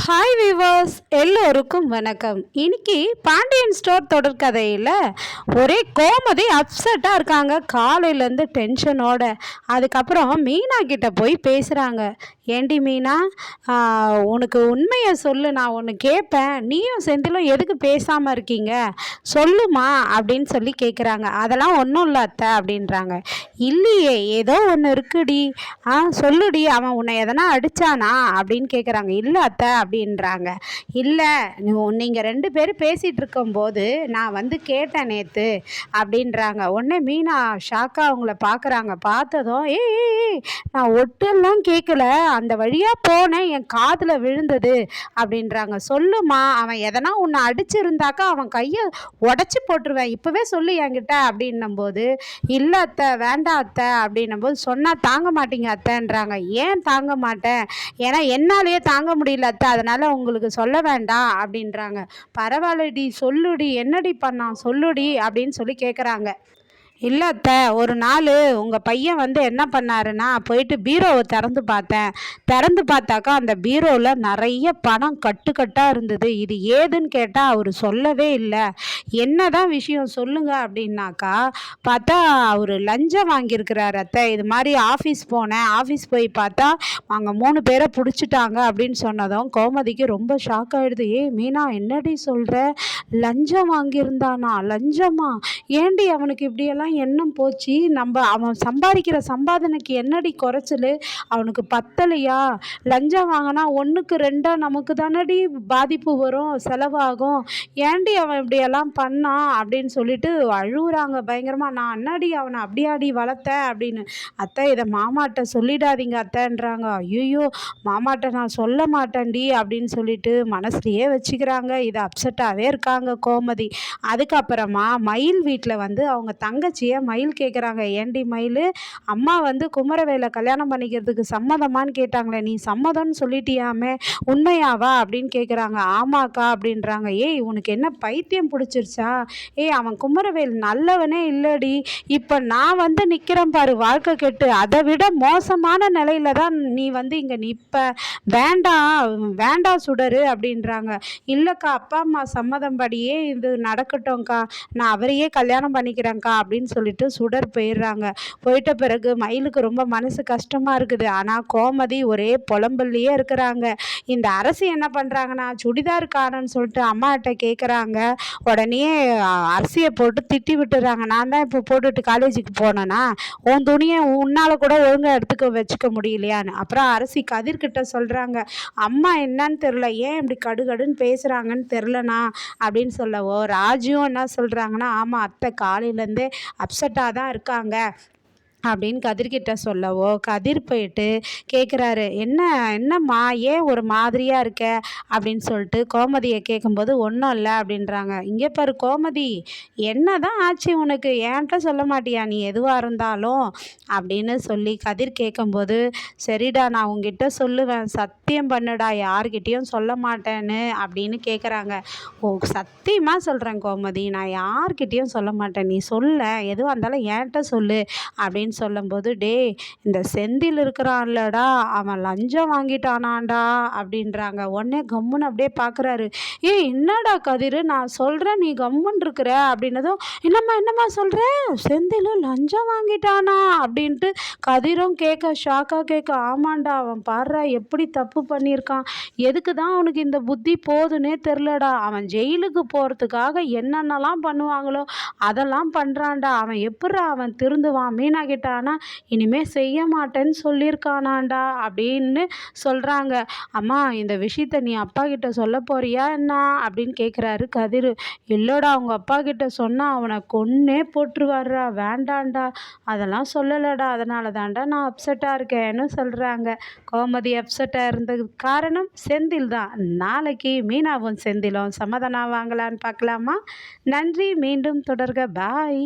Hi viewers, எல்லோருக்கும் வணக்கம். இன்னைக்கு பாண்டியன் ஸ்டோர் தொடர்கதையில் ஒரே கோமதி அப்செட்டாக இருக்காங்க. காலையிலேருந்து டென்ஷனோட. அதுக்கப்புறம் மீனா கிட்ட போய் பேசுகிறாங்க. ஏண்டி மீனா, உனக்கு உண்மையை சொல்லு, நான் ஒன்று கேட்பேன். நீயும் செந்திலும் எதுக்கு பேசாமல் இருக்கீங்க, சொல்லுமா அப்படின்னு சொல்லி கேட்குறாங்க. அதெல்லாம் ஒன்றும் இல்லை அத்தை அப்படின்றாங்க. இல்லையே, ஏதோ ஒன்று இருக்குடி. சொல்லுடி, அவன் உன்னை எதனா அடித்தானா அப்படின்னு கேட்குறாங்க. இல்லை அத்தை அப்படின்றாங்க. இல்லை, நீங்கள் ரெண்டு பேரும் பேசிகிட்டு இருக்கும்போது நான் வந்து கேட்டேன் நேற்று அப்படின்றாங்க. உடனே மீனா ஷாக்காக அவங்கள பார்க்குறாங்க. பார்த்ததும் ஏய், நான் ஒட்டெல்லாம் கேட்கல, அந்த வழியாக போனேன், என் காதில் விழுந்தது அப்படின்றாங்க. சொல்லுமா, அவன் எதனா உன்னை அடிச்சிருந்தாக்கா அவன் கையை உடச்சி போட்டுருவேன், இப்போவே சொல்லு என்கிட்ட அப்படின்னும்போது, இல்லை அத்தை வேண்டாம் அத்தை அப்படின்னும்போது, சொன்னால் தாங்க மாட்டீங்க அத்தைன்றாங்க. ஏன் தாங்க மாட்டேன், ஏன்னா என்னாலேயே தாங்க முடியல அத்தை, அதனால் உங்களுக்கு சொல்ல வேண்டாம் அப்படின்றாங்க. பரவாயில்லடி சொல்லுடி, என்னடி பண்ணான் சொல்லுடி அப்படின்னு சொல்லி கேட்குறாங்க. இல்லை அத்தை, ஒரு நாள் உங்கள் பையன் வந்து என்ன பண்ணாருன்னா, போயிட்டு பீரோவை திறந்து பார்த்தேன். திறந்து பார்த்தாக்கா அந்த பீரோவில் நிறைய பணம் கட்டுக்கட்டாக இருந்தது. இது ஏதுன்னு கேட்டால் அவர் சொல்லவே இல்லை. என்ன தான் விஷயம் சொல்லுங்க அப்படின்னாக்கா, பார்த்தா அவர் லஞ்சம் வாங்கியிருக்கிறார் அத்தை. இது மாதிரி ஆஃபீஸ் போனேன், ஆஃபீஸ் போய் பார்த்தா அங்கே 3 பேரை பிடிச்சிட்டாங்க அப்படின்னு சொன்னதும் கோமதிக்கு ரொம்ப ஷாக் ஆகிடுது. ஏய் மீனா, என்னடி சொல்கிற, லஞ்சம் வாங்கியிருந்தானா? லஞ்சமா? ஏண்டி அவனுக்கு இப்படியெல்லாம் எண்ணம் போச்சு? அவன் சம்பாதிக்கிற சம்பாதனைக்கு என்னடி குறைச்சல்? அவனுக்கு பத்தலையா? லஞ்சம் வாங்கினா 1க்கு 2 நமக்கு தானடி பாதிப்பு வரும், செலவாகும். ஏண்டி அவன் இப்படியெல்லாம் பண்ணான் அப்படின்னு சொல்லிட்டு அழுகுறாங்க பயங்கரமாக. நான் அண்ணாடி அவனை அப்படியாடி வளர்த்தேன் அப்படின்னு. அத்தை, இதை மாமாட்ட சொல்லிடாதீங்க அத்தைன்றாங்க. ஐயோ, மாமாட்ட நான் சொல்ல மாட்டேன்டி அப்படின்னு சொல்லிட்டு மனசுலையே வச்சுக்கிறாங்க. இது அப்செட்டாகவே இருக்காங்க கோமதி. அதுக்கப்புறமா மயில் வீட்டில் வந்து அவங்க தங்கச்சியை மயில் கேட்குறாங்க. ஏண்டி மயில், அம்மா வந்து குமரவேலை கல்யாணம் பண்ணிக்கிறதுக்கு சம்மதமானு கேட்டாங்களே, நீ சம்மதம்னு சொல்லிட்டியாமே, உண்மையாவா அப்படின்னு கேட்குறாங்க. ஆமாக்கா அப்படின்றாங்க. ஏய், உனக்கு என்ன பைத்தியம் பிடிச்சிருச்சா? ஏய், அவன் குமரவேல் நல்லவனே இல்லடி. இப்போ நான் வந்து நிற்கிறேன் பாரு வாழ்க்கை கெட்டு, அதை விட மோசமான நிலையில தான் நீ வந்து இங்கே நிற்ப. வேண்டாம் வேண்டாம் சுடரு அப்படின்றாங்க. இல்லைக்கா, அப்பா அம்மா சம்மதம் படியே இது நடக்கட்டும்க்கா, நான் அவரையே கல்யாணம் பண்ணிக்கிறேன்க்கா அப்படின்னு சொல்லிட்டு சுடர் போயிடுறாங்க. போயிட்ட பிறகு மயிலுக்கு ரொம்ப மனசு கஷ்டமாக இருக்குது. ஆனால் கோமதி ஒரே புலம்பல்லையே இருக்கிறாங்க. இந்த அரசு என்ன பண்ணுறாங்கன்னா, சுடிதார் காணன்னு சொல்லிட்டு அம்மாட்ட கேட்குறாங்க. உடனே அரிசியை போட்டு திட்டி விட்டுறாங்க. நான் தான் இப்போ போட்டுட்டு காலேஜுக்கு போனேன்னா, உன் துணியை உன்னால் கூட ஒழுங்காக எடுத்துக்க வச்சுக்க முடியலையான்னு. அப்புறம் அரசி கதிர்கிட்ட சொல்கிறாங்க, அம்மா என்னன்னு தெரில, ஏன் இப்படி கடுகடுன்னு பேசுகிறாங்கன்னு தெரிலண்ணா அப்படின்னு சொல்லவோ, ராஜுவும் என்ன சொல்கிறாங்கன்னா, ஆமாம் அத்தை காலையிலேருந்தே அப்செட்டாக தான் இருக்காங்க அப்படின்னு கதிர்கிட்ட சொல்லவோ, கதிர் போயிட்டு கேட்குறாரு, என்னம்மா ஏன் ஒரு மாதிரியாக இருக்க அப்படின்னு சொல்லிட்டு கோமதியை கேட்கும்போது, ஒன்றும் இல்லை அப்படின்றாங்க. இங்கே பாரு கோமதி, என்ன தான் ஆச்சு உனக்கு, ஏன்ட்ட சொல்ல மாட்டியா நீ எதுவாக இருந்தாலும் அப்படின்னு சொல்லி கதிர் கேட்கும்போது, சரிடா நான் உங்ககிட்ட சொல்லுவேன், சத்தியம் பண்ணுடா யார்கிட்டேயும் சொல்ல மாட்டேன்னு அப்படின்னு கேட்குறாங்க. ஓ, சத்தியமாக சொல்கிறேன் கோமதி, நான் யார்கிட்டேயும் சொல்ல மாட்டேன், நீ சொல்ல எதுவாக இருந்தாலும் என்கிட்ட சொல்லு அப்படின்னு சொல்லும்போது, டே இந்த செந்தில் இருக்கிறான்லடா, அவன் லஞ்சம் வாங்கிட்டானான்டா அப்படின்றாங்க. உடனே கம்முன்னு அப்படியே பார்க்குறாரு. ஏய் என்னடா கதிர், நான் சொல்கிறேன் நீ கம்முன்னு இருக்கிற அப்படின்னதும், என்னம்மா சொல்கிற, செந்தில் லஞ்சம் வாங்கிட்டானா அப்படின்ட்டு கதிரும் கேட்க ஷாக்காக கேட்க, ஆமாண்டா அவன் பாடுறா எப்படி தப்பு பண்ணியிருக்கான், எதுக்கு தான் அவனுக்கு இந்த புத்தி போதுன்னே தெரிலடா, அவன் ஜெயிலுக்கு போகிறதுக்காக என்னென்னலாம் பண்ணுவாங்களோ அதெல்லாம் பண்ணுறான்டா, அவன் எப்பட்றா அவன் திருந்துவான், மீனா கிட்ட ஆனால் இனிமேல் செய்ய மாட்டேன்னு சொல்லியிருக்கானாண்டா அப்படின்னு சொல்கிறாங்க. அம்மா, இந்த விஷயத்த நீ அப்பா கிட்ட சொல்ல போறியா என்ன அப்படின்னு கேட்குறாரு கதிர். இல்லைடா, அவங்க அப்பா கிட்ட சொன்னால் அவனை கொன்னே போட்டுருவாரா, வேண்டாண்டா, அதெல்லாம் சொல்லலைடா, அதனால தான்டா நான் அப்செட்டாக இருக்கேன்னு சொல்கிறாங்க. கோமதி அப்செட்டாக இருந்ததுக்கு காரணம் செந்தில் தான். நாளைக்கு மீனாவும் செந்திலும் சமாதானம் வாங்கலான்னு பார்க்கலாமா? நன்றி, மீண்டும் தொடர்க, பாய்.